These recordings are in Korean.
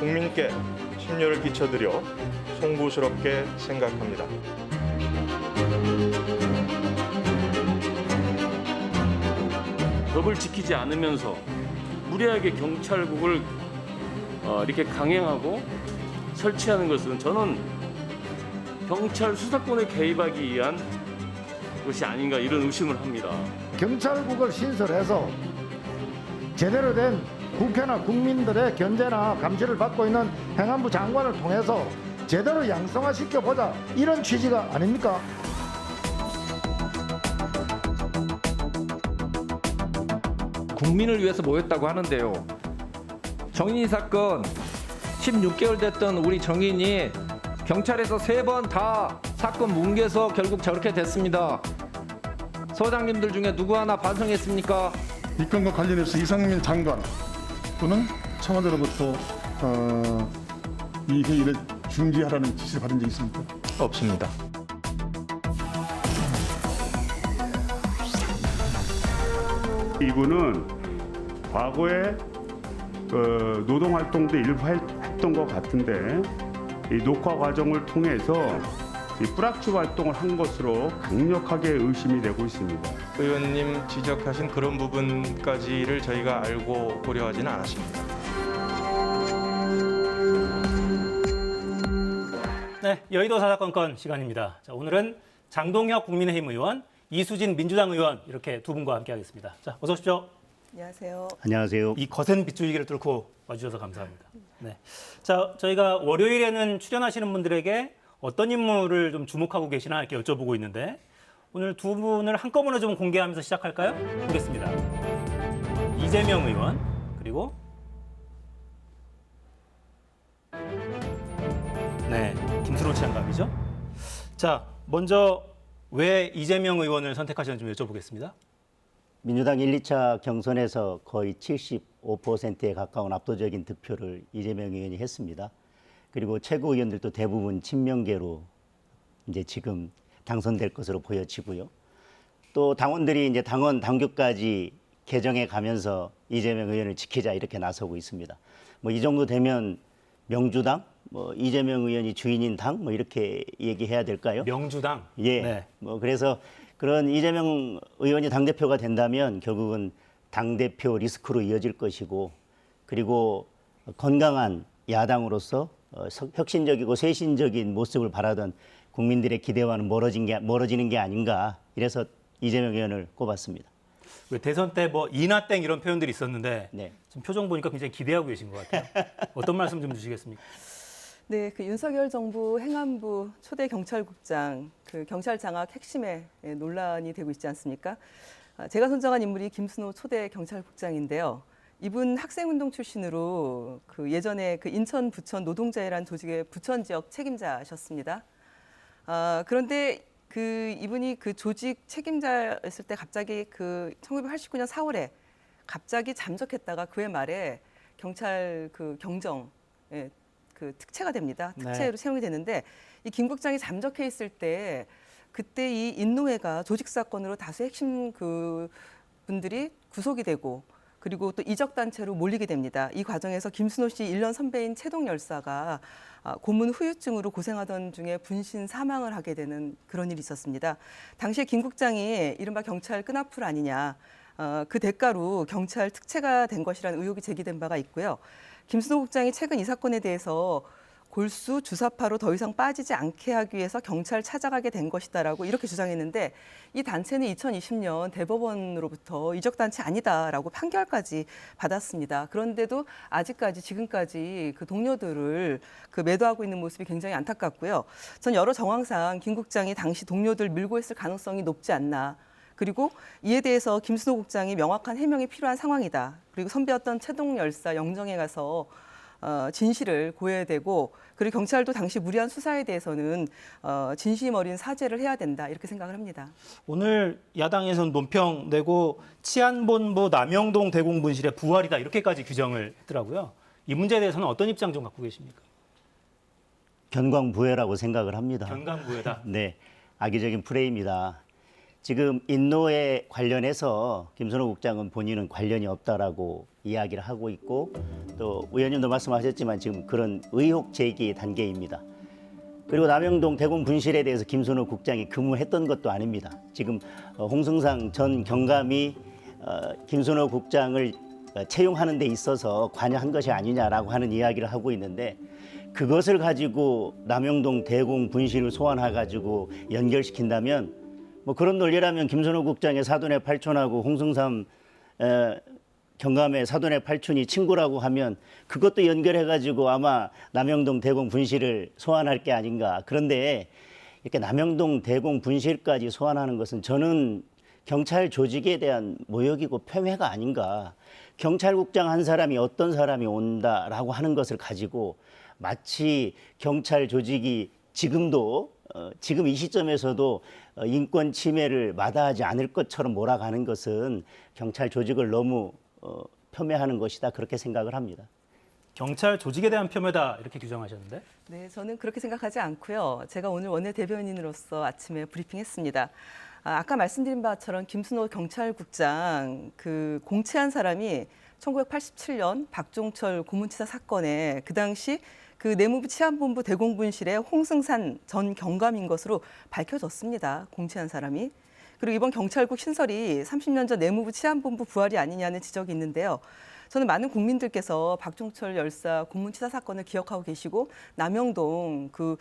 국민께 심려를 끼쳐드려 송구스럽게 생각합니다. 법을 지키지 않으면서 무리하게 경찰국을 이렇게 강행하고 설치하는 것은 저는 경찰 수사권에 개입하기 위한 것이 아닌가 이런 의심을 합니다. 경찰국을 신설해서 제대로 된 국회나 국민들의 견제나 감시를 받고 있는 행안부 장관을 통해서 제대로 양성화시켜보자, 이런 취지가 아닙니까? 국민을 위해서 모였다고 하는데요. 정인이 사건 16개월 됐던 우리 정인이 경찰에서 3번 다 사건 뭉개서 결국 저렇게 됐습니다. 서장님들 중에 누구 하나 반성했습니까? 이 건과 관련해서 이상민 장관 또는 청와대로부터 이 회의를 중지하라는 지시를 받은 적이 있습니까? 없습니다. 이분은 과거에 노동활동도 일부 했던 것 같은데 이 녹화 과정을 통해서 이 뿌락치 활동을 한 것으로 강력하게 의심이 되고 있습니다. 의원님 지적하신 그런 부분까지를 저희가 알고 고려하지는 않았습니다. 네, 여의도 사사건건 시간입니다. 자, 오늘은 장동혁 국민의힘 의원, 이수진 민주당 의원 이렇게 두 분과 함께하겠습니다. 자, 어서 오십시오. 안녕하세요. 안녕하세요. 이 거센 빗줄기를 뚫고 와주셔서 감사합니다. 네, 자, 저희가 월요일에는 출연하시는 분들에게 어떤 인물을 좀 주목하고 계시나 이렇게 여쭤보고 있는데 오늘 두 분을 한꺼번에 좀 공개하면서 시작할까요? 보겠습니다. 이재명 의원 그리고 네, 김수로 치안감이죠. 자, 먼저 왜 이재명 의원을 선택하셨는지 좀 여쭤보겠습니다. 민주당 1, 2차 경선에서 거의 75%에 가까운 압도적인 득표를 이재명 의원이 했습니다. 그리고 최고위원들도 대부분 친명계로 이제 지금 당선될 것으로 보여지고요. 또 당원들이 이제 당원 당규까지 개정해 가면서 이재명 의원을 지키자 이렇게 나서고 있습니다. 뭐 이 정도 되면 명주당, 뭐 이재명 의원이 주인인 당, 뭐 이렇게 얘기해야 될까요? 명주당. 예. 네. 뭐 그래서 그런 이재명 의원이 당대표가 된다면 결국은 당대표 리스크로 이어질 것이고, 그리고 건강한 야당으로서 혁신적이고 쇄신적인 모습을 바라던 국민들의 기대와는 멀어지는 게 아닌가, 이래서 이재명 의원을 꼽았습니다. 왜 대선 때 뭐 이나땡 이런 표현들이 있었는데 네. 지금 표정 보니까 굉장히 기대하고 계신 것 같아요. 어떤 말씀 좀 주시겠습니까? 네, 그 윤석열 정부 행안부 초대 경찰국장, 그 경찰 장악 핵심에 논란이 되고 있지 않습니까? 제가 선정한 인물이 김순호 초대 경찰국장인데요. 이분 학생운동 출신으로 그 예전에 그 인천 부천 노동자회란 조직의 부천 지역 책임자셨습니다. 그런데 그 이분이 그 조직 책임자였을 때 갑자기 그 1989년 4월에 갑자기 잠적했다가 그해 말에 경찰 그 경정 그 특채가 됩니다. 특채로 채용이 되는데 이 김 국장이 잠적해 있을 때 그때 이 인노회가 조직 사건으로 다수 핵심 그 분들이 구속이 되고 그리고 또 이적 단체로 몰리게 됩니다. 이 과정에서 김순호 씨 1년 선배인 최동 열사가 고문 후유증으로 고생하던 중에 분신 사망을 하게 되는 그런 일이 있었습니다. 당시에 김 국장이 이른바 경찰 끈앞풀 아니냐, 그 대가로 경찰 특채가 된 것이라는 의혹이 제기된 바가 있고요. 김순호 국장이 최근 이 사건에 대해서 골수 주사파로 더 이상 빠지지 않게 하기 위해서 경찰 찾아가게 된 것이다라고 이렇게 주장했는데 이 단체는 2020년 대법원으로부터 이적단체 아니다라고 판결까지 받았습니다. 그런데도 아직까지 지금까지 그 동료들을 그 매도하고 있는 모습이 굉장히 안타깝고요. 전 여러 정황상 김 국장이 당시 동료들 밀고 있을 가능성이 높지 않나. 그리고 이에 대해서 김순호 국장이 명확한 해명이 필요한 상황이다. 그리고 선배였던 최동 열사 영정에 가서 진실을 고해야 되고 그리고 경찰도 당시 무리한 수사에 대해서는 진심 어린 사죄를 해야 된다 이렇게 생각을 합니다. 오늘 야당에서는 논평 내고 치안본부 남영동 대공분실의 부활이다 이렇게까지 규정을 했더라고요. 이 문제에 대해서는 어떤 입장 좀 갖고 계십니까? 견광부회라고 생각을 합니다. 견강부회다. 네, 악의적인 프레임이다. 지금 인노에 관련해서 김순호 국장은 본인은 관련이 없다라고 이야기를 하고 있고 또 의원님도 말씀하셨지만 지금 그런 의혹 제기 단계입니다. 그리고 남영동 대공 분실에 대해서 김순호 국장이 근무했던 것도 아닙니다. 지금 홍승상 전 경감이 김순호 국장을 채용하는 데 있어서 관여한 것이 아니냐라고 하는 이야기를 하고 있는데 그것을 가지고 남영동 대공 분실을 소환해가지고 연결시킨다면 뭐 그런 논리라면 김순호 국장의 사돈의 팔촌하고 홍승삼 경감의 사돈의 팔촌이 친구라고 하면 그것도 연결해가지고 아마 남영동 대공 분실을 소환할 게 아닌가. 그런데 이렇게 남영동 대공 분실까지 소환하는 것은 저는 경찰 조직에 대한 모욕이고 폄훼가 아닌가. 경찰국장 한 사람이 어떤 사람이 온다라고 하는 것을 가지고 마치 경찰 조직이 지금도 지금 이 시점에서도 인권 침해를 마다하지 않을 것처럼 몰아가는 것은 경찰 조직을 너무 폄훼하는 것이다 그렇게 생각을 합니다. 경찰 조직에 대한 폄훼다 이렇게 규정하셨는데 네, 저는 그렇게 생각하지 않고요. 제가 오늘 원내대변인으로서 아침에 브리핑했습니다. 아까 말씀드린 바처럼 김순호 경찰국장 그 공채한 사람이 1987년 박종철 고문치사 사건에 그 당시 그 내무부 치안본부 대공분실의 홍승산 전 경감인 것으로 밝혀졌습니다. 공채한 사람이. 그리고 이번 경찰국 신설이 30년 전 내무부 치안본부 부활이 아니냐는 지적이 있는데요. 저는 많은 국민들께서 박종철 열사 고문치사 사건을 기억하고 계시고 남영동 그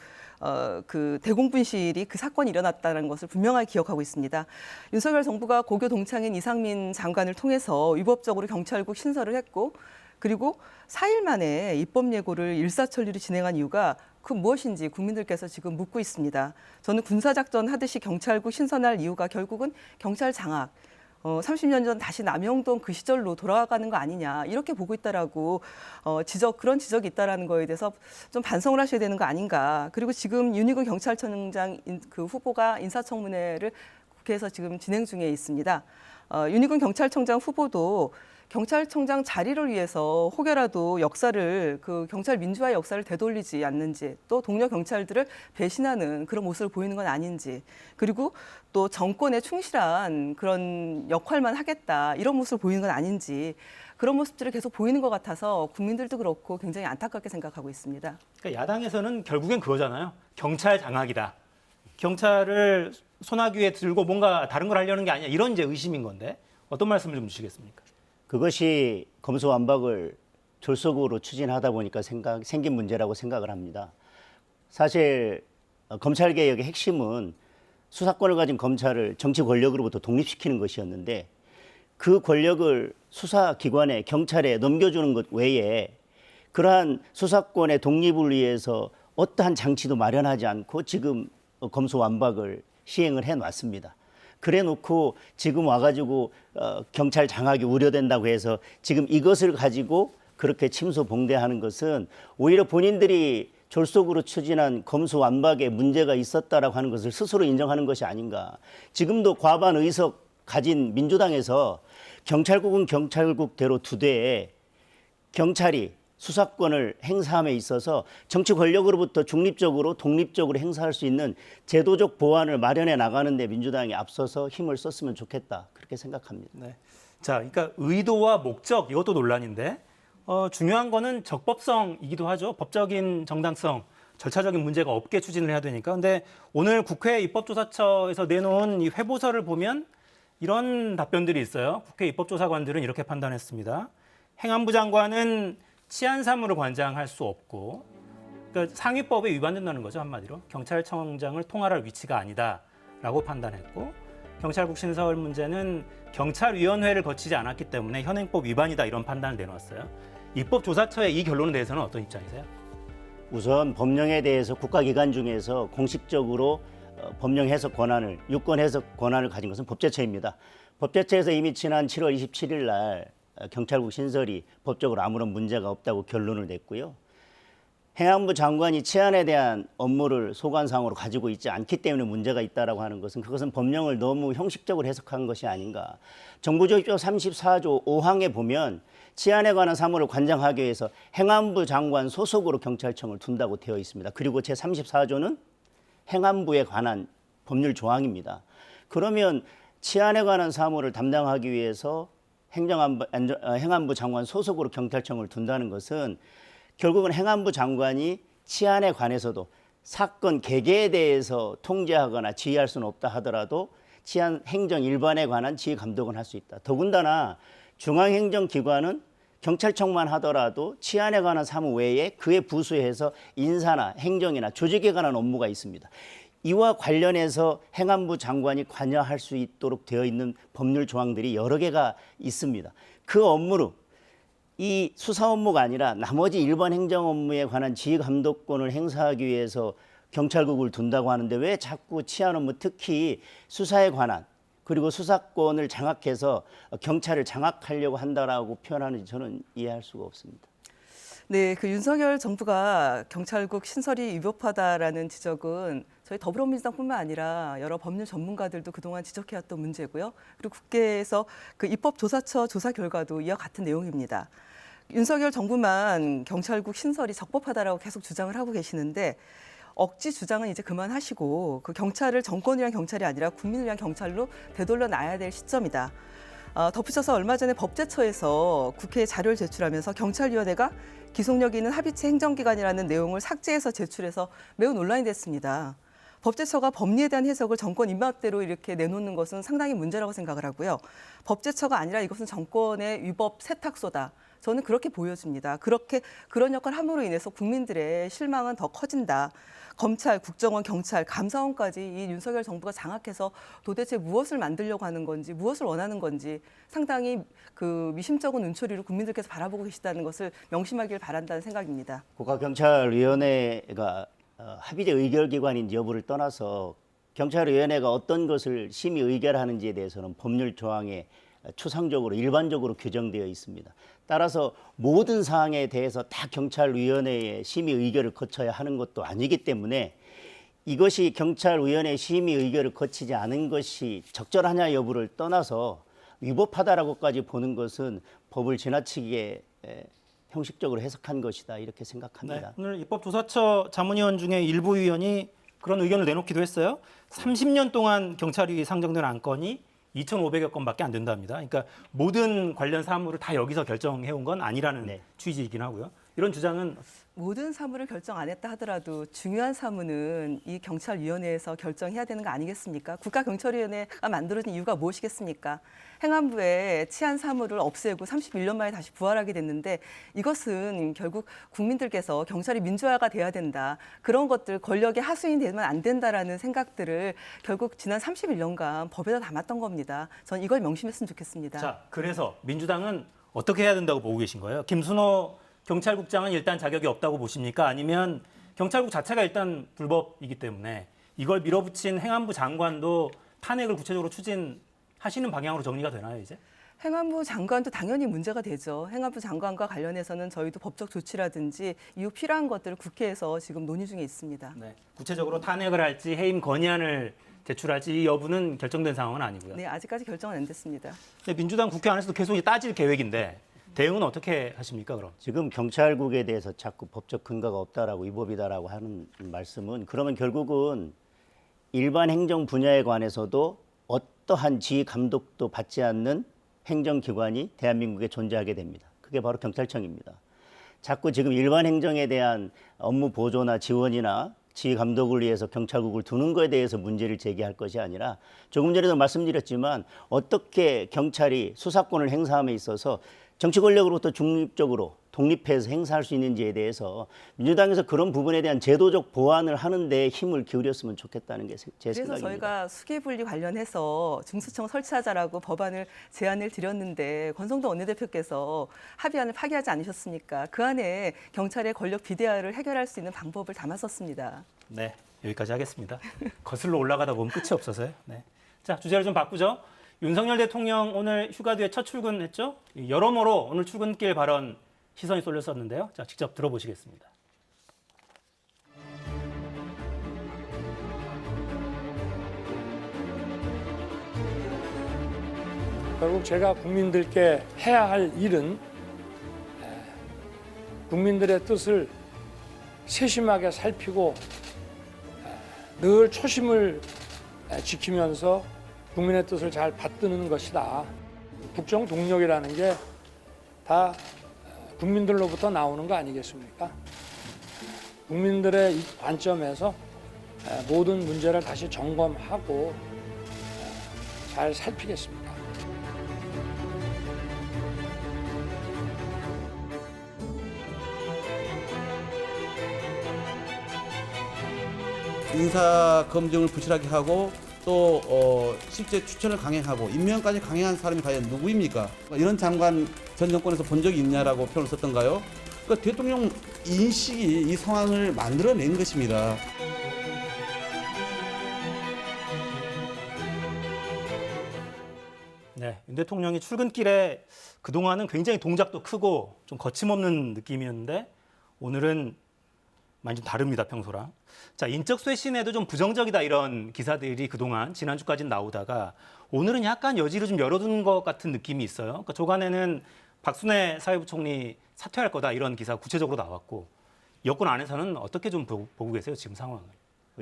대공분실이 그 사건이 일어났다는 것을 분명하게 기억하고 있습니다. 윤석열 정부가 고교 동창인 이상민 장관을 통해서 위법적으로 경찰국 신설을 했고 그리고 4일 만에 입법 예고를 일사천리로 진행한 이유가 그 무엇인지 국민들께서 지금 묻고 있습니다. 저는 군사작전 하듯이 경찰국 신설할 이유가 결국은 경찰 장악, 30년 전 다시 남영동 그 시절로 돌아가는 거 아니냐 이렇게 보고 있다라고 그런 지적이 있다라는 거에 대해서 좀 반성을 하셔야 되는 거 아닌가. 그리고 지금 윤희근 경찰청장 그 후보가 인사청문회를 국회에서 지금 진행 중에 있습니다. 윤희근 경찰청장 후보도 경찰청장 자리를 위해서 혹여라도 역사를 그 경찰 민주화의 역사를 되돌리지 않는지 또 동료 경찰들을 배신하는 그런 모습을 보이는 건 아닌지 그리고 또 정권에 충실한 그런 역할만 하겠다 이런 모습을 보이는 건 아닌지 그런 모습들을 계속 보이는 것 같아서 국민들도 그렇고 굉장히 안타깝게 생각하고 있습니다. 그러니까 야당에서는 결국엔 그거잖아요. 경찰 장악이다. 경찰을 소나귀에 들고 뭔가 다른 걸 하려는 게 아니야. 이런 이제 의심인 건데 어떤 말씀을 좀 주시겠습니까? 그것이 검수완박을 졸속으로 추진하다 보니까 생긴 문제라고 생각을 합니다. 사실 검찰개혁의 핵심은 수사권을 가진 검찰을 정치 권력으로부터 독립시키는 것이었는데 그 권력을 수사기관에 경찰에 넘겨주는 것 외에 그러한 수사권의 독립을 위해서 어떠한 장치도 마련하지 않고 지금 검수완박을 시행을 해놨습니다. 그래 놓고 지금 와가지고 경찰 장악이 우려된다고 해서 지금 이것을 가지고 그렇게 침소봉대하는 것은 오히려 본인들이 졸속으로 추진한 검수완박에 문제가 있었다라고 하는 것을 스스로 인정하는 것이 아닌가. 지금도 과반 의석 가진 민주당에서 경찰국은 경찰국대로 두되 경찰이 수사권을 행사함에 있어서 정치 권력으로부터 중립적으로 독립적으로 행사할 수 있는 제도적 보완을 마련해 나가는 데 민주당이 앞서서 힘을 썼으면 좋겠다. 그렇게 생각합니다. 네. 자, 그러니까 의도와 목적 이것도 논란인데 중요한 거는 적법성이기도 하죠. 법적인 정당성, 절차적인 문제가 없게 추진을 해야 되니까. 근데 오늘 국회 입법조사처에서 내놓은 이 회보서를 보면 이런 답변들이 있어요. 국회 입법조사관들은 이렇게 판단했습니다. 행안부 장관은 치안사무를 관장할 수 없고 그러니까 상위법에 위반된다는 거죠. 한마디로. 경찰청장을 통할할 위치가 아니다라고 판단했고 경찰국 신설 문제는 경찰위원회를 거치지 않았기 때문에 현행법 위반이다 이런 판단을 내놓았어요. 입법조사처의 이 결론에 대해서는 어떤 입장이세요? 우선 법령에 대해서 국가기관 중에서 공식적으로 법령 해석 권한을, 유권 해석 권한을 가진 것은 법제처입니다. 법제처에서 이미 지난 7월 27일 날 경찰국 신설이 법적으로 아무런 문제가 없다고 결론을 냈고요. 행안부 장관이 치안에 대한 업무를 소관상으로 가지고 있지 않기 때문에 문제가 있다라고 하는 것은 그것은 법령을 너무 형식적으로 해석한 것이 아닌가. 정부조직법 34조 5항에 보면 치안에 관한 사무를 관장하기 위해서 행안부 장관 소속으로 경찰청을 둔다고 되어 있습니다. 그리고 제34조는 행안부에 관한 법률 조항입니다. 그러면 치안에 관한 사무를 담당하기 위해서 행안부 장관 소속으로 경찰청을 둔다는 것은 결국은 행안부 장관이 치안에 관해서도 사건 개개에 대해서 통제하거나 지휘할 수는 없다 하더라도 치안 행정 일반에 관한 지휘 감독은 할 수 있다. 더군다나 중앙행정기관은 경찰청만 하더라도 치안에 관한 사무 외에 그에 부수해서 인사나 행정이나 조직에 관한 업무가 있습니다. 이와 관련해서 행안부 장관이 관여할 수 있도록 되어 있는 법률 조항들이 여러 개가 있습니다. 그 업무로 이 수사 업무가 아니라 나머지 일반 행정 업무에 관한 지휘 감독권을 행사하기 위해서 경찰국을 둔다고 하는데 왜 자꾸 치안 업무 특히 수사에 관한 그리고 수사권을 장악해서 경찰을 장악하려고 한다라고 표현하는지 저는 이해할 수가 없습니다. 네, 그 윤석열 정부가 경찰국 신설이 위법하다라는 지적은 저희 더불어민주당뿐만 아니라 여러 법률 전문가들도 그동안 지적해왔던 문제고요. 그리고 국회에서 그 입법조사처 조사 결과도 이와 같은 내용입니다. 윤석열 정부만 경찰국 신설이 적법하다라고 계속 주장을 하고 계시는데 억지 주장은 이제 그만하시고 그 경찰을 정권을 위한 경찰이 아니라 국민을 위한 경찰로 되돌려 놔야 될 시점이다. 덧붙여서 얼마 전에 법제처에서 국회에 자료를 제출하면서 경찰위원회가 기속력 있는 합의체 행정기관이라는 내용을 삭제해서 제출해서 매우 논란이 됐습니다. 법제처가 법리에 대한 해석을 정권 입맛대로 이렇게 내놓는 것은 상당히 문제라고 생각을 하고요. 법제처가 아니라 이것은 정권의 위법 세탁소다. 저는 그렇게 보여집니다. 그런 역할을 함으로 인해서 국민들의 실망은 더 커진다. 검찰, 국정원, 경찰, 감사원까지 이 윤석열 정부가 장악해서 도대체 무엇을 만들려고 하는 건지, 무엇을 원하는 건지 상당히 그 미심쩍은 눈초리로 국민들께서 바라보고 계시다는 것을 명심하길 바란다는 생각입니다. 국가경찰위원회가 합의제 의결기관인지 여부를 떠나서 경찰위원회가 어떤 것을 심의 의결하는지에 대해서는 법률 조항에 추상적으로 일반적으로 규정되어 있습니다. 따라서 모든 사항에 대해서 다 경찰위원회의 심의 의결을 거쳐야 하는 것도 아니기 때문에 이것이 경찰위원회 심의 의결을 거치지 않은 것이 적절하냐 여부를 떠나서 위법하다라고까지 보는 것은 법을 지나치게 형식적으로 해석한 것이다 이렇게 생각합니다. 네, 오늘 입법조사처 자문위원 중에 일부 위원이 그런 의견을 내놓기도 했어요. 30년 동안 경찰이 상정된 안건이 2,500여 건밖에 안 된답니다. 그러니까 모든 관련 사무를 다 여기서 결정해온 건 아니라는 네. 취지이긴 하고요. 이런 주장은 모든 사무를 결정 안 했다 하더라도 중요한 사무는 이 경찰위원회에서 결정해야 되는 거 아니겠습니까? 국가경찰위원회가 만들어진 이유가 무엇이겠습니까? 행안부에 치안 사무를 없애고 31년 만에 다시 부활하게 됐는데 이것은 결국 국민들께서 경찰이 민주화가 돼야 된다. 그런 것들 권력의 하수인이 되면 안 된다라는 생각들을 결국 지난 31년간 법에다 담았던 겁니다. 전 이걸 명심했으면 좋겠습니다. 자, 그래서 민주당은 어떻게 해야 된다고 보고 계신 거예요? 김순호 경찰국장은 일단 자격이 없다고 보십니까? 아니면 경찰국 자체가 일단 불법이기 때문에 이걸 밀어붙인 행안부 장관도 탄핵을 구체적으로 추진하시는 방향으로 정리가 되나요, 이제? 행안부 장관도 당연히 문제가 되죠. 행안부 장관과 관련해서는 저희도 법적 조치라든지 이후 필요한 것들을 국회에서 지금 논의 중에 있습니다. 네. 구체적으로 탄핵을 할지 해임 건의안을 제출할지 이 여부는 결정된 상황은 아니고요. 네, 아직까지 결정은 안 됐습니다. 근데 민주당 국회 안에서도 계속 따질 계획인데 대응은 어떻게 하십니까, 그럼? 지금 경찰국에 대해서 자꾸 법적 근거가 없다라고 위법이다라고 하는 말씀은 그러면 결국은 일반 행정 분야에 관해서도 어떠한 지휘 감독도 받지 않는 행정기관이 대한민국에 존재하게 됩니다. 그게 바로 경찰청입니다. 자꾸 지금 일반 행정에 대한 업무 보조나 지원이나 지휘 감독을 위해서 경찰국을 두는 것에 대해서 문제를 제기할 것이 아니라 조금 전에도 말씀드렸지만 어떻게 경찰이 수사권을 행사함에 있어서 정치 권력으로부터 중립적으로 독립해서 행사할 수 있는지에 대해서 민주당에서 그런 부분에 대한 제도적 보완을 하는 데 힘을 기울였으면 좋겠다는 게 제 생각입니다. 그래서 저희가 수계분리 관련해서 중수청 설치하자라고 법안을 제안을 드렸는데 권성동 원내대표께서 합의안을 파기하지 않으셨습니까? 그 안에 경찰의 권력 비대화를 해결할 수 있는 방법을 담았었습니다. 네, 여기까지 하겠습니다. 거슬러 올라가다 보면 끝이 없어서요. 네. 자, 주제를 좀 바꾸죠. 윤석열 대통령 오늘 휴가 뒤에 첫 출근했죠? 여러모로 오늘 출근길 발언 시선이 쏠렸었는데요. 자, 직접 들어보시겠습니다. 결국 제가 국민들께 해야 할 일은 국민들의 뜻을 세심하게 살피고 늘 초심을 지키면서 국민의 뜻을 잘 받드는 것이다. 국정 동력이라는 게 다 국민들로부터 나오는 거 아니겠습니까? 국민들의 이 관점에서 모든 문제를 다시 점검하고 잘 살피겠습니다. 인사 검증을 부실하게 하고 또 실제 추천을 강행하고 임명까지 강행한 사람이 과연 누구입니까? 이런 장관 전 정권에서 본 적이 있냐라고 표현을 썼던가요? 그러니까 대통령 인식이 이 상황을 만들어낸 것입니다. 네, 윤 대통령이 출근길에 그동안은 굉장히 동작도 크고 좀 거침없는 느낌이었는데 오늘은 많이 좀 다릅니다, 평소랑. 자, 인적 쇄신에도 좀 부정적이다 이런 기사들이 그동안 지난주까지는 나오다가 오늘은 약간 여지를 좀 열어둔 것 같은 느낌이 있어요. 그러니까 조간에는 박순애 사회부총리 사퇴할 거다 이런 기사가 구체적으로 나왔고 여권 안에서는 어떻게 좀 보고 계세요, 지금 상황을?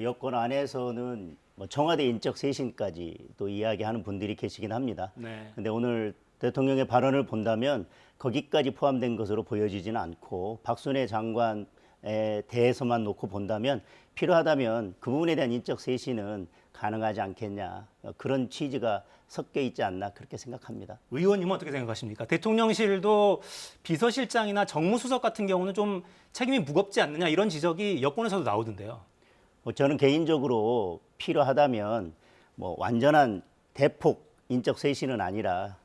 여권 안에서는 뭐 청와대 인적 쇄신까지 또 이야기하는 분들이 계시긴 합니다. 네. 근데 오늘 대통령의 발언을 본다면 거기까지 포함된 것으로 보여지지는 않고 박순애 장관에 대해서만 놓고 본다면 필요하다면 그 부분에 대한 인적 쇄신은 가능하지 않겠냐, 그런 취지가 섞여 있지 않나 그렇게 생각합니다. 의원님은 어떻게 생각하십니까? 대통령실도 비서실장이나 정무수석 같은 경우는 좀 책임이 무겁지 않느냐 이런 지적이 여권에서도 나오던데요. 저는 개인적으로 필요하다면 뭐 완전한 대폭 인적 쇄신은 아니라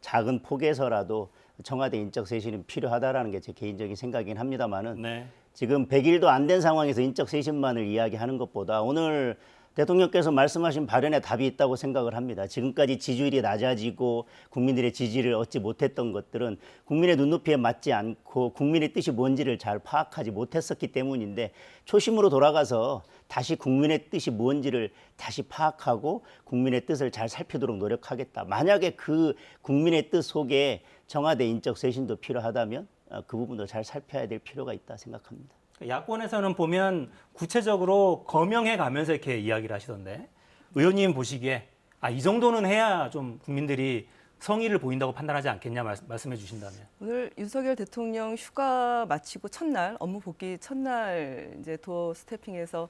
작은 폭에서라도 청와대 인적 쇄신은 필요하다라는 게 제 개인적인 생각이긴 합니다만은 네. 지금 100일도 안 된 상황에서 인적 쇄신만을 이야기하는 것보다 오늘 대통령께서 말씀하신 발언에 답이 있다고 생각을 합니다. 지금까지 지지율이 낮아지고 국민들의 지지를 얻지 못했던 것들은 국민의 눈높이에 맞지 않고 국민의 뜻이 뭔지를 잘 파악하지 못했었기 때문인데 초심으로 돌아가서 다시 국민의 뜻이 뭔지를 다시 파악하고 국민의 뜻을 잘 살피도록 노력하겠다. 만약에 그 국민의 뜻 속에 청와대 인적 쇄신도 필요하다면 그 부분도 잘 살펴야 될 필요가 있다 생각합니다. 야권에서는 보면 구체적으로 거명해 가면서 이렇게 이야기를 하시던데 의원님 보시기에 이 정도는 해야 좀 국민들이 성의를 보인다고 판단하지 않겠냐 말씀해 주신다면. 오늘 윤석열 대통령 휴가 마치고 첫날 업무 복귀 첫날 이제 도어 스태핑에서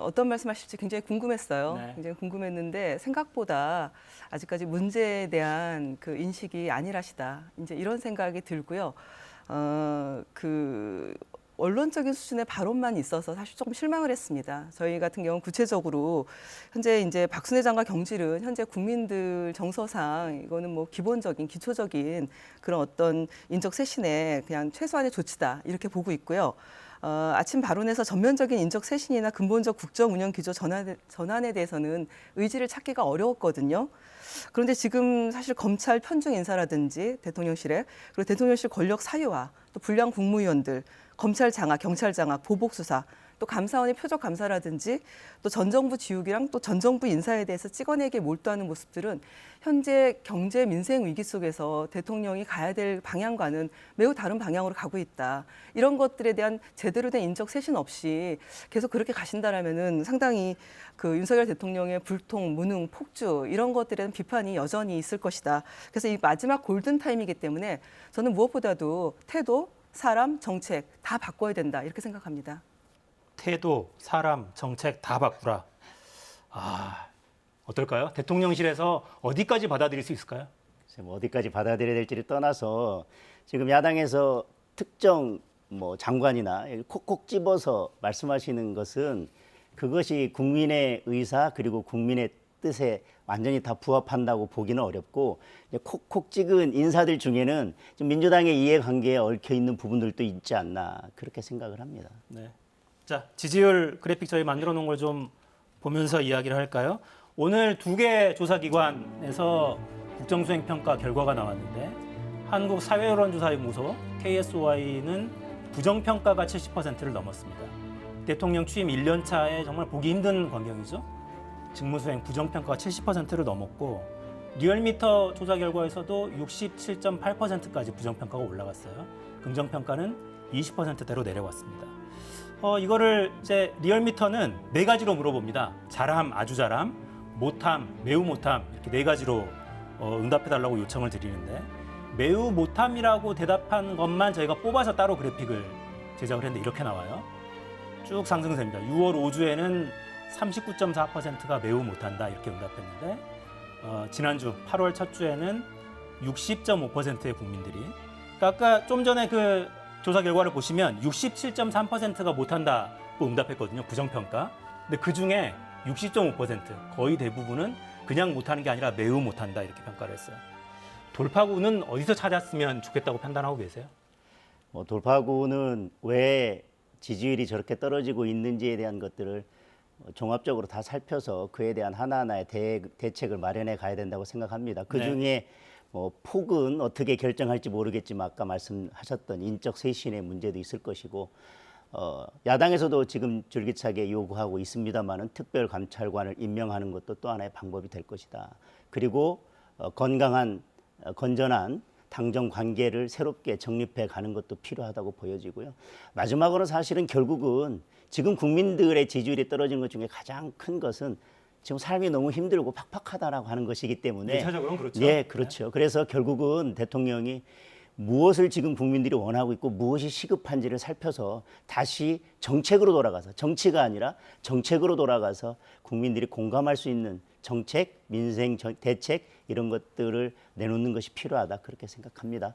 어떤 말씀하실지 굉장히 궁금했어요. 네. 굉장히 궁금했는데 생각보다 아직까지 문제에 대한 그 인식이 안일하시다. 이제 이런 생각이 들고요. 언론적인 수준의 발언만 있어서 사실 조금 실망을 했습니다. 저희 같은 경우는 구체적으로 현재 이제 박순애 장관 경질은 현재 국민들 정서상 이거는 뭐 기본적인 기초적인 그런 어떤 인적 쇄신의 그냥 최소한의 조치다 이렇게 보고 있고요. 아침 발언에서 전면적인 인적 쇄신이나 근본적 국정 운영 기조 전환에 대해서는 의지를 찾기가 어려웠거든요. 그런데 지금 사실 검찰 편중 인사라든지 대통령실에 그리고 대통령실 권력 사유화 또 불량 국무위원들 검찰 장악, 경찰 장악, 보복 수사, 또 감사원의 표적 감사라든지 또 전 정부 지우기랑 또 전 정부 인사에 대해서 찍어내기에 몰두하는 모습들은 현재 경제 민생 위기 속에서 대통령이 가야 될 방향과는 매우 다른 방향으로 가고 있다. 이런 것들에 대한 제대로 된 인적 쇄신 없이 계속 그렇게 가신다라면은 상당히 그 윤석열 대통령의 불통, 무능, 폭주 이런 것들에 대한 비판이 여전히 있을 것이다. 그래서 이 마지막 골든 타임이기 때문에 저는 무엇보다도 태도, 사람, 정책 다 바꿔야 된다 이렇게 생각합니다. 태도, 사람, 정책 다 바꾸라. 어떨까요? 대통령실에서 어디까지 받아들일 수 있을까요? 뭐 어디까지 받아들여야 될지를 떠나서 지금 야당에서 특정 뭐 장관이나 콕콕 집어서 말씀하시는 것은 그것이 국민의 의사 그리고 국민의 뜻에 완전히 다 부합한다고 보기는 어렵고 콕콕 찍은 인사들 중에는 좀 민주당의 이해관계에 얽혀 있는 부분들도 있지 않나 그렇게 생각을 합니다. 네. 자, 지지율 그래픽 저희 만들어 놓은 걸 좀 보면서 이야기를 할까요? 오늘 2개 조사기관에서 국정수행평가 결과가 나왔는데 한국사회여론조사연구소 KSOI는 부정평가가 70%를 넘었습니다. 대통령 취임 1년 차에 정말 보기 힘든 광경이죠. 직무수행 부정평가가 70%를 넘었고 리얼미터 조사 결과에서도 67.8%까지 부정평가가 올라갔어요. 긍정평가는 20%대로 내려왔습니다. 이거를 이제 리얼미터는 4가지로 물어봅니다. 잘함, 아주 잘함, 못함, 매우 못함 이렇게 네 가지로 응답해달라고 요청을 드리는데 매우 못함이라고 대답한 것만 저희가 뽑아서 따로 그래픽을 제작을 했는데 이렇게 나와요. 쭉 상승세입니다. 6월 5주에는 39.4%가 매우 못한다 이렇게 응답했는데 지난주 8월 첫 주에는 60.5%의 국민들이 그러니까 아까 좀 전에 그 조사 결과를 보시면 67.3%가 못한다고 응답했거든요. 부정평가. 근데 그중에 60.5% 거의 대부분은 그냥 못하는 게 아니라 매우 못한다 이렇게 평가를 했어요. 돌파구는 어디서 찾았으면 좋겠다고 판단하고 계세요? 돌파구는 왜 지지율이 저렇게 떨어지고 있는지에 대한 것들을 종합적으로 다 살펴서 그에 대한 하나하나의 대책을 마련해 가야 된다고 생각합니다. 그중에 폭은 어떻게 결정할지 모르겠지만 아까 말씀하셨던 인적 쇄신의 문제도 있을 것이고 야당에서도 지금 줄기차게 요구하고 있습니다만은 특별감찰관을 임명하는 것도 또 하나의 방법이 될 것이다. 그리고 건강한 건전한 당정 관계를 새롭게 정립해 가는 것도 필요하다고 보여지고요. 마지막으로 사실은 결국은 지금 국민들의 지지율이 떨어지는 것 중에 가장 큰 것은 지금 삶이 너무 힘들고 팍팍하다라고 하는 것이기 때문에 일차적으로는 그렇죠. 예, 그렇죠. 그래서 결국은 대통령이 무엇을 지금 국민들이 원하고 있고 무엇이 시급한지를 살펴서 다시 정책으로 돌아가서 정치가 아니라 정책으로 돌아가서 국민들이 공감할 수 있는 정책, 민생 대책 이런 것들을 내놓는 것이 필요하다 그렇게 생각합니다.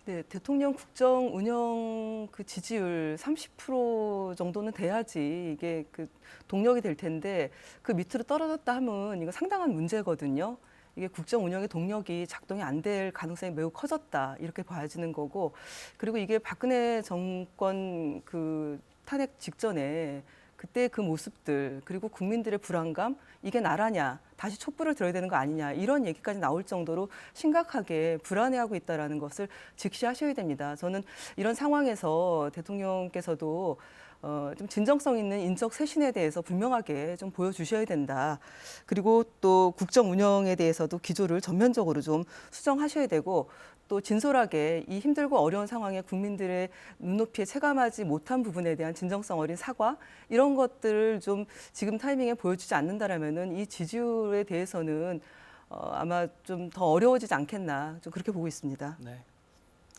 네, 대통령 국정 운영 그 지지율 30% 정도는 돼야지 이게 그 동력이 될 텐데 그 밑으로 떨어졌다 하면 이거 상당한 문제거든요. 이게 국정 운영의 동력이 작동이 안 될 가능성이 매우 커졌다 이렇게 봐지는 거고 그리고 이게 박근혜 정권 그 탄핵 직전에 그때 그 모습들 그리고 국민들의 불안감 이게 나라냐 다시 촛불을 들어야 되는 거 아니냐 이런 얘기까지 나올 정도로 심각하게 불안해하고 있다는 것을 직시하셔야 됩니다. 저는 이런 상황에서 대통령께서도 좀 진정성 있는 인적 쇄신에 대해서 분명하게 좀 보여주셔야 된다. 그리고 또 국정 운영에 대해서도 기조를 전면적으로 좀 수정하셔야 되고 또 진솔하게 이 힘들고 어려운 상황에 국민들의 눈높이에 체감하지 못한 부분에 대한 진정성 어린 사과 이런 것들을 좀 지금 타이밍에 보여주지 않는다라면은 이 지지율에 대해서는 아마 좀 더 어려워지지 않겠나 좀 그렇게 보고 있습니다. 네.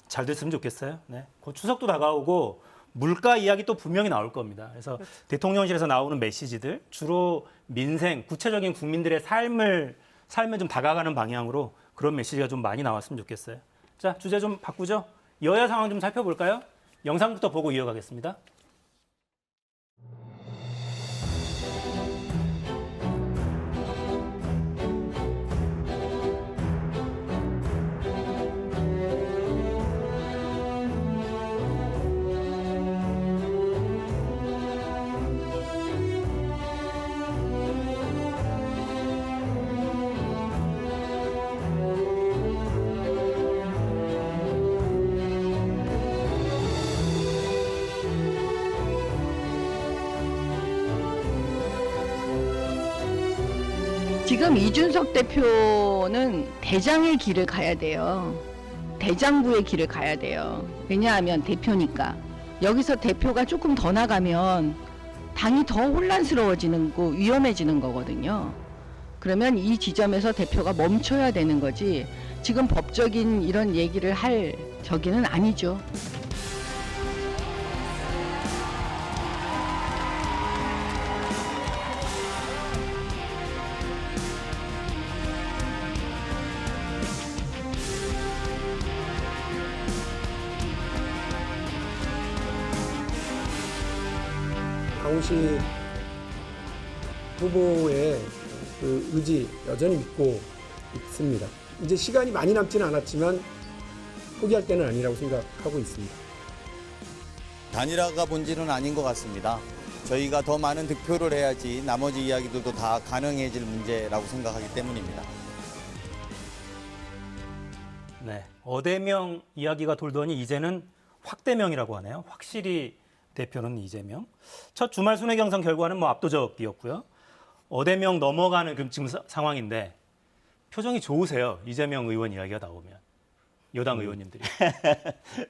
잘 됐으면 좋겠어요. 네. 곧 추석도 다가오고 물가 이야기 또 분명히 나올 겁니다. 그래서 그렇죠. 대통령실에서 나오는 메시지들 주로 민생, 구체적인 국민들의 삶에 좀 다가가는 방향으로 그런 메시지가 좀 많이 나왔으면 좋겠어요. 자, 주제 좀 바꾸죠. 여야 상황 좀 살펴볼까요? 영상부터 보고 이어가겠습니다. 지금 이준석 대표는 대장의 길을 가야 돼요. 대장부의 길을 가야 돼요. 왜냐하면 대표니까. 여기서 대표가 조금 더 나가면 당이 더 혼란스러워지는 거, 위험해지는 거거든요. 그러면 이 지점에서 대표가 멈춰야 되는 거지 지금 법적인 이런 얘기를 할 저기는 아니죠. 강훈식 후보의 그 의지 여전히 믿고 있습니다. 이제 시간이 많이 남지는 않았지만 포기할 때는 아니라고 생각하고 있습니다. 단일화가 본질은 아닌 것 같습니다. 저희가 더 많은 득표를 해야지 나머지 이야기들도 다 가능해질 문제라고 생각하기 때문입니다. 네, 어대명 이야기가 돌더니 이제는 확대명이라고 하네요. 확실히 대표는 이재명. 첫 주말 순회 경선 결과는 뭐 압도적이었고요. 어대명 넘어가는 지금 상황인데 표정이 좋으세요. 이재명 의원 이야기가 나오면. 여당 의원님들이.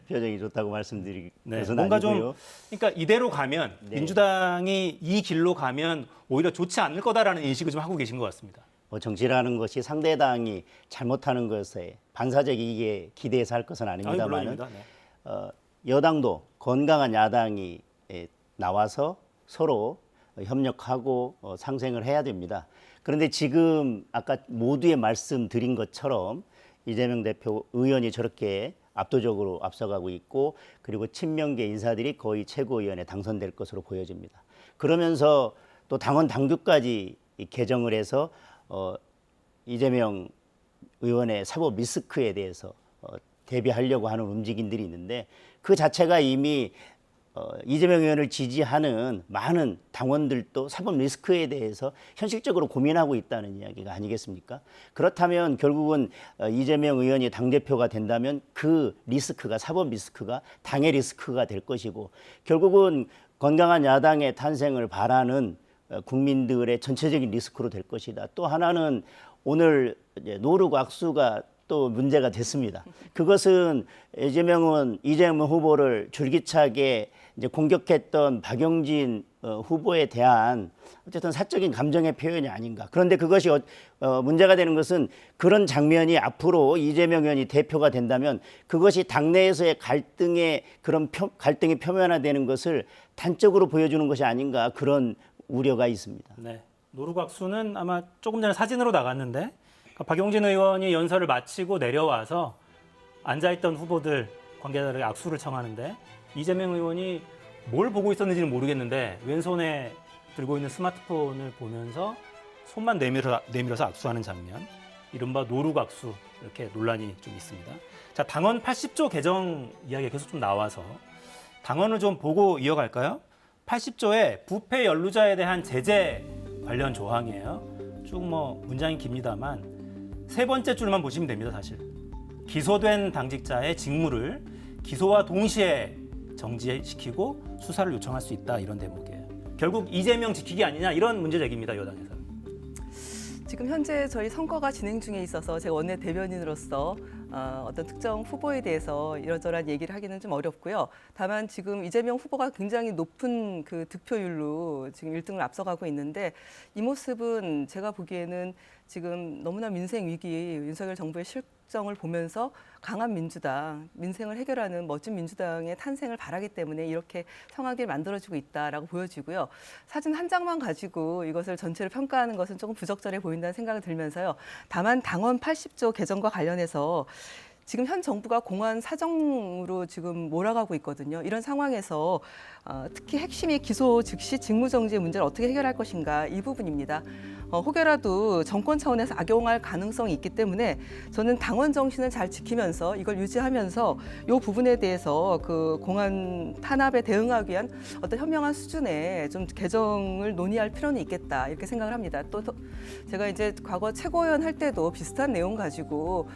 표정이 좋다고 말씀드릴 네, 것은 뭔가 아니고요. 그러니까 이대로 가면 네. 민주당이 이 길로 가면 오히려 좋지 않을 거다라는 인식을 좀 하고 계신 것 같습니다. 정치라는 것이 상대당이 잘못하는 것에 반사적 이익에 기대해서 할 것은 아닙니다만은 물론입니다. 네. 여당도 건강한 야당이 나와서 서로 협력하고 상생을 해야 됩니다. 그런데 지금 아까 모두의 말씀드린 것처럼 이재명 대표 의원이 저렇게 압도적으로 앞서가고 있고 그리고 친명계 인사들이 거의 최고위원에 당선될 것으로 보여집니다. 그러면서 또 당원 당규까지 개정을 해서 이재명 의원의 사법 리스크에 대해서 대비하려고 하는 움직임들이 있는데 그 자체가 이미 이재명 의원을 지지하는 많은 당원들도 사법 리스크에 대해서 현실적으로 고민하고 있다는 이야기가 아니겠습니까? 그렇다면 결국은 이재명 의원이 당대표가 된다면 그 리스크가 사법 리스크가 당의 리스크가 될 것이고 결국은 건강한 야당의 탄생을 바라는 국민들의 전체적인 리스크로 될 것이다. 또 하나는 오늘 노룩 악수가 또 문제가 됐습니다. 그것은 이재명 후보를 줄기차게 이제 공격했던 박용진 후보에 대한 어쨌든 사적인 감정의 표현이 아닌가. 그런데 그것이 문제가 되는 것은 그런 장면이 앞으로 이재명 의원이 대표가 된다면 그것이 당내에서의 갈등이 표면화되는 것을 단적으로 보여주는 것이 아닌가 그런 우려가 있습니다. 네. 노루각수는 아마 조금 전에 사진으로 나갔는데 박용진 의원이 연설을 마치고 내려와서 앉아있던 후보들 관계자들에게 악수를 청하는데 이재명 의원이 뭘 보고 있었는지는 모르겠는데 왼손에 들고 있는 스마트폰을 보면서 손만 내밀어서 악수하는 장면, 이른바 노루각수, 이렇게 논란이 좀 있습니다. 자, 당헌 80조 개정 이야기가 계속 좀 나와서 당헌을 좀 보고 이어갈까요? 80조에 부패 연루자에 대한 제재 관련 조항이에요. 쭉 문장이 깁니다만 세 번째 줄만 보시면 됩니다. 사실 기소된 당직자의 직무를 기소와 동시에 정지시키고 수사를 요청할 수 있다, 이런 대목이에요. 결국 이재명 지키기 아니냐, 이런 문제 제기입니다. 여당에서. 지금 현재 저희 선거가 진행 중에 있어서 제가 원내 대변인으로서 어떤 특정 후보에 대해서 이런저런 얘기를 하기는 좀 어렵고요. 다만 지금 이재명 후보가 굉장히 높은 그 득표율로 지금 1등을 앞서가고 있는데 이 모습은 제가 보기에는 지금 너무나 민생 위기, 윤석열 정부의 실정을 보면서 강한 민주당, 민생을 해결하는 멋진 민주당의 탄생을 바라기 때문에 이렇게 상황이 만들어지고 있다라고 보여지고요. 사진 한 장만 가지고 이것을 전체를 평가하는 것은 조금 부적절해 보인다는 생각이 들면서요. 다만 당헌 80조 개정과 관련해서 지금 현 정부가 공안 사정으로 지금 몰아가고 있거든요. 이런 상황에서 특히 핵심이 기소 즉시 직무정지의 문제를 어떻게 해결할 것인가, 이 부분입니다. 혹여라도 정권 차원에서 악용할 가능성이 있기 때문에 저는 당원 정신을 잘 지키면서 이걸 유지하면서 이 부분에 대해서 그 공안 탄압에 대응하기 위한 어떤 현명한 수준의 좀 개정을 논의할 필요는 있겠다, 이렇게 생각을 합니다. 또 제가 이제 과거 최고위원 할 때도 비슷한 내용 가지고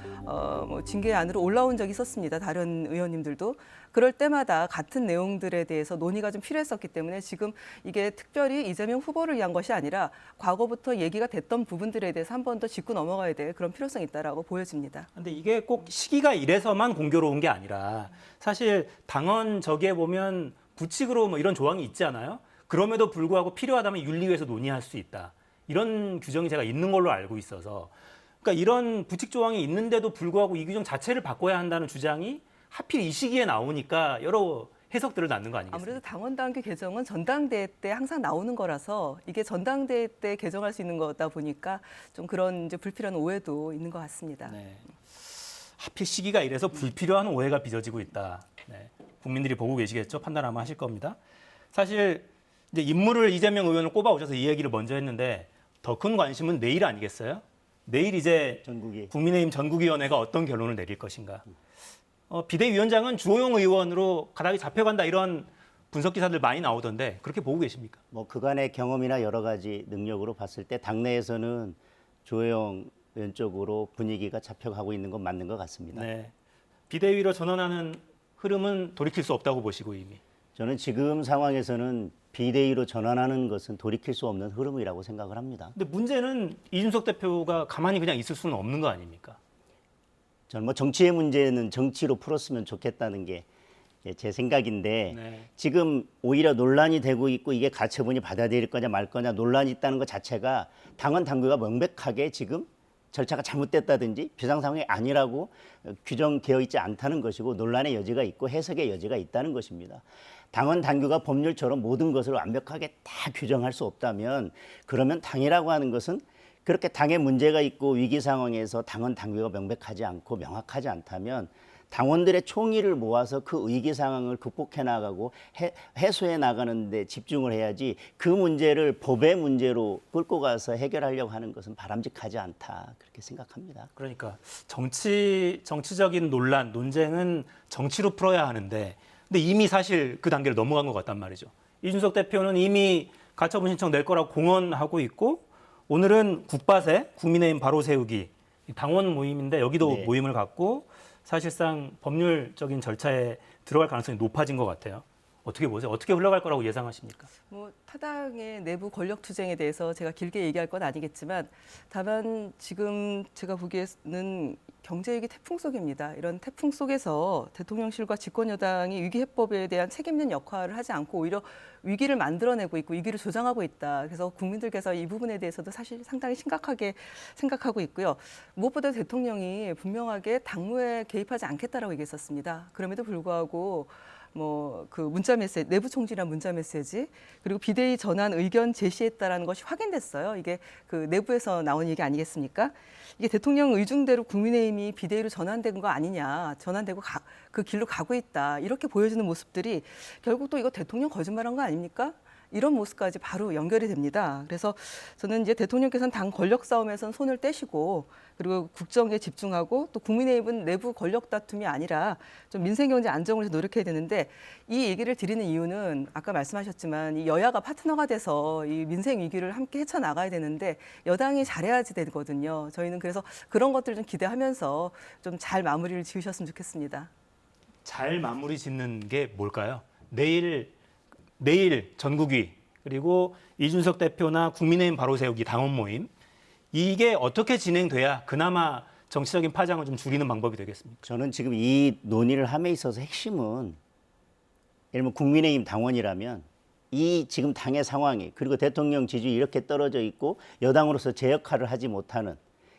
징계 안으로 올라온 적이 있었습니다. 다른 의원님들도. 그럴 때마다 같은 내용들에 대해서 논의가 좀 필요했었기 때문에 지금 이게 특별히 이재명 후보를 위한 것이 아니라 과거부터 얘기가 됐던 부분들에 대해서 한 번 더 짚고 넘어가야 될 그런 필요성이 있다라고 보여집니다. 근데 이게 꼭 시기가 이래서만 공교로운 게 아니라 사실 당헌 저기에 보면 부칙으로 이런 조항이 있지 않아요? 그럼에도 불구하고 필요하다면 윤리위에서 논의할 수 있다, 이런 규정이 제가 있는 걸로 알고 있어서, 그러니까 이런 부칙 조항이 있는데도 불구하고 이 규정 자체를 바꿔야 한다는 주장이 하필 이 시기에 나오니까 여러 해석들을 낳는 거 아니겠습니까? 아무래도 당원 당규 개정은 전당대회 때 항상 나오는 거라서 이게 전당대회 때 개정할 수 있는 거다 보니까 좀 그런 이제 불필요한 오해도 있는 것 같습니다. 네. 하필 시기가 이래서 불필요한 오해가 빚어지고 있다. 네. 국민들이 보고 계시겠죠? 판단 아마 하실 겁니다. 사실 이제 인물을 이재명 의원을 꼽아 오셔서 이 얘기를 먼저 했는데 더 큰 관심은 내일 아니겠어요? 내일 이제 국민의힘 전국위원회가 어떤 결론을 내릴 것인가. 비대위원장은 주호영 의원으로 가닥이 잡혀간다, 이런 분석 기사들 많이 나오던데 그렇게 보고 계십니까? 그간의 경험이나 여러 가지 능력으로 봤을 때 당내에서는 주호영 의원 쪽으로 분위기가 잡혀가고 있는 건 맞는 것 같습니다. 네. 비대위로 전환하는 흐름은 돌이킬 수 없다고 보시고 이미. 저는 지금 상황에서는 비대위로 전환하는 것은 돌이킬 수 없는 흐름이라고 생각을 합니다. 근데 문제는 이준석 대표가 가만히 그냥 있을 수는 없는 거 아닙니까? 저는 뭐 정치의 문제는 정치로 풀었으면 좋겠다는 게 제 생각인데 네. 지금 오히려 논란이 되고 있고 이게 가처분이 받아들일 거냐 말 거냐 논란이 있다는 것 자체가 당원 당규가 명백하게 지금 절차가 잘못됐다든지 비상 상황이 아니라고 규정되어 있지 않다는 것이고 논란의 여지가 있고 해석의 여지가 있다는 것입니다. 당원 당규가 법률처럼 모든 것을 완벽하게 다 규정할 수 없다면 그러면 당이라고 하는 것은 그렇게 당에 문제가 있고 위기 상황에서 당원 당규가 명백하지 않고 명확하지 않다면 당원들의 총의를 모아서 그 위기 상황을 극복해 나가고 해소해 나가는 데 집중을 해야지 그 문제를 법의 문제로 끌고 가서 해결하려고 하는 것은 바람직하지 않다 그렇게 생각합니다. 그러니까 정치적인 논란, 논쟁은 정치로 풀어야 하는데 근데 이미 사실 그 단계를 넘어간 것 같단 말이죠. 이준석 대표는 이미 가처분 신청 낼 거라고 공언하고 있고 오늘은 국바세, 국민의힘 바로 세우기 당원 모임인데 여기도 네. 모임을 갖고 사실상 법률적인 절차에 들어갈 가능성이 높아진 것 같아요. 어떻게 보세요? 어떻게 흘러갈 거라고 예상하십니까? 뭐 타당의 내부 권력 투쟁에 대해서 제가 길게 얘기할 건 아니겠지만 다만 지금 제가 보기에는 경제위기 태풍 속입니다. 이런 태풍 속에서 대통령실과 집권여당이 위기 해법에 대한 책임 있는 역할을 하지 않고 오히려 위기를 만들어내고 있고 위기를 조장하고 있다. 그래서 국민들께서 이 부분에 대해서도 사실 상당히 심각하게 생각하고 있고요. 무엇보다 대통령이 분명하게 당무에 개입하지 않겠다라고 얘기했었습니다. 그럼에도 불구하고 뭐 그 문자 메시지, 내부 총질한 문자 메시지 그리고 비대위 전환 의견 제시했다라는 것이 확인됐어요. 이게 그 내부에서 나온 얘기 아니겠습니까? 이게 대통령 의중대로 국민의힘이 비대위로 전환된 거 아니냐, 전환되고 그 길로 가고 있다 이렇게 보여지는 모습들이 결국 또 이거 대통령 거짓말한 거 아닙니까? 이런 모습까지 바로 연결이 됩니다. 그래서 저는 이제 대통령께서는 당 권력 싸움에선 손을 떼시고 그리고 국정에 집중하고 또 국민의힘은 내부 권력 다툼이 아니라 좀 민생 경제 안정을 위해서 노력해야 되는데 이 얘기를 드리는 이유는 아까 말씀하셨지만 이 여야가 파트너가 돼서 이 민생 위기를 함께 헤쳐나가야 되는데 여당이 잘해야지 되거든요. 저희는 그래서 그런 것들 좀 기대하면서 좀 잘 마무리를 지으셨으면 좋겠습니다. 잘 마무리 짓는 게 뭘까요? 내일 전국위 그리고 이준석 대표나 국민의힘 바로 세우기 당원 모임 이게 어떻게 진행돼야 그나마 정치적인 파장을 좀 줄이는 방법이 되겠습니까? 저는 지금 이 논의를 함에 있어서 핵심은 예를 들면 국민의힘 당원이라면 이 지금 당의 상황이 그리고 대통령 지지율이 이렇게 떨어져 있고 여당으로서 제 역할을 하지 못하는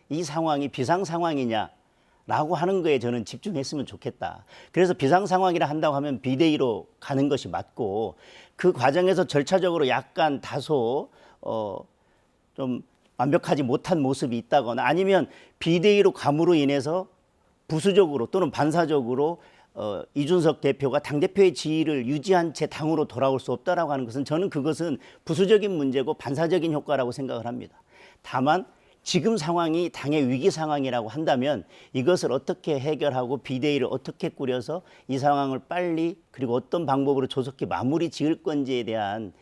이 상황이 비상 상황이냐라고 하는 거에 저는 집중했으면 좋겠다. 그래서 비상 상황이라 한다고 하면 비대위로 가는 것이 맞고 그 과정에서 절차적으로 약간 다소 좀 완벽하지 못한 모습이 있다거나 아니면 비대위로 감으로 인해서 부수적으로 또는 반사적으로 이준석 대표가 당대표의 지위를 유지한 채 당으로 돌아올 수 없다라고 하는 것은 저는 그것은 부수적인 문제고 반사적인 효과라고 생각을 합니다. 다만 지금 상황이 당의 위기 상황이라고 한다면 이것을 어떻게 해결하고 비대위를 어떻게 꾸려서 이 상황을 빨리 그리고 어떤 방법으로 조속히 마무리 지을 건지에 대한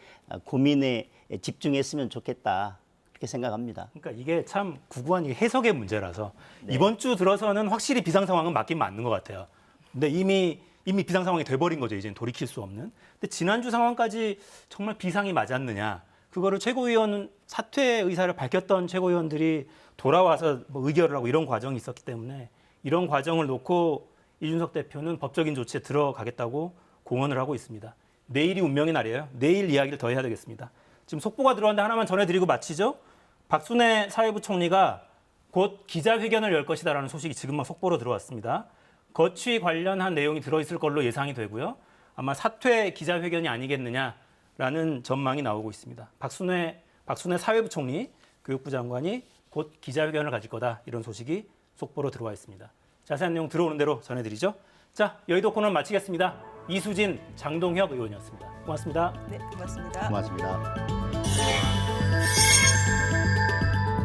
고민에 집중했으면 좋겠다. 그렇게 생각합니다. 그러니까 이게 참 구구한 해석의 문제라서 네. 이번 주 들어서는 확실히 비상 상황은 맞긴 맞는 것 같아요. 근데 이미 비상 상황이 돼버린 거죠. 이제는 돌이킬 수 없는. 근데 지난주 상황까지 정말 비상이 맞았느냐? 그거를 최고위원 사퇴 의사를 밝혔던 최고위원들이 돌아와서 뭐 의결을 하고 이런 과정이 있었기 때문에 이런 과정을 놓고 이준석 대표는 법적인 조치에 들어가겠다고 공언을 하고 있습니다. 내일이 운명의 날이에요. 내일 이야기를 더 해야 되겠습니다. 지금 속보가 들어왔는데 하나만 전해드리고 마치죠. 박순애 사회부 총리가 곧 기자회견을 열 것이다라는 소식이 지금 막 속보로 들어왔습니다. 거취 관련한 내용이 들어있을 걸로 예상이 되고요. 아마 사퇴 기자회견이 아니겠느냐라는 전망이 나오고 있습니다. 박순애 사회부 총리, 교육부 장관이 곧 기자회견을 가질 거다 이런 소식이 속보로 들어와 있습니다. 자세한 내용 들어오는 대로 전해드리죠. 자, 여의도 코너 마치겠습니다. 이수진, 장동혁 의원이었습니다. 고맙습니다. 네, 고맙습니다. 고맙습니다.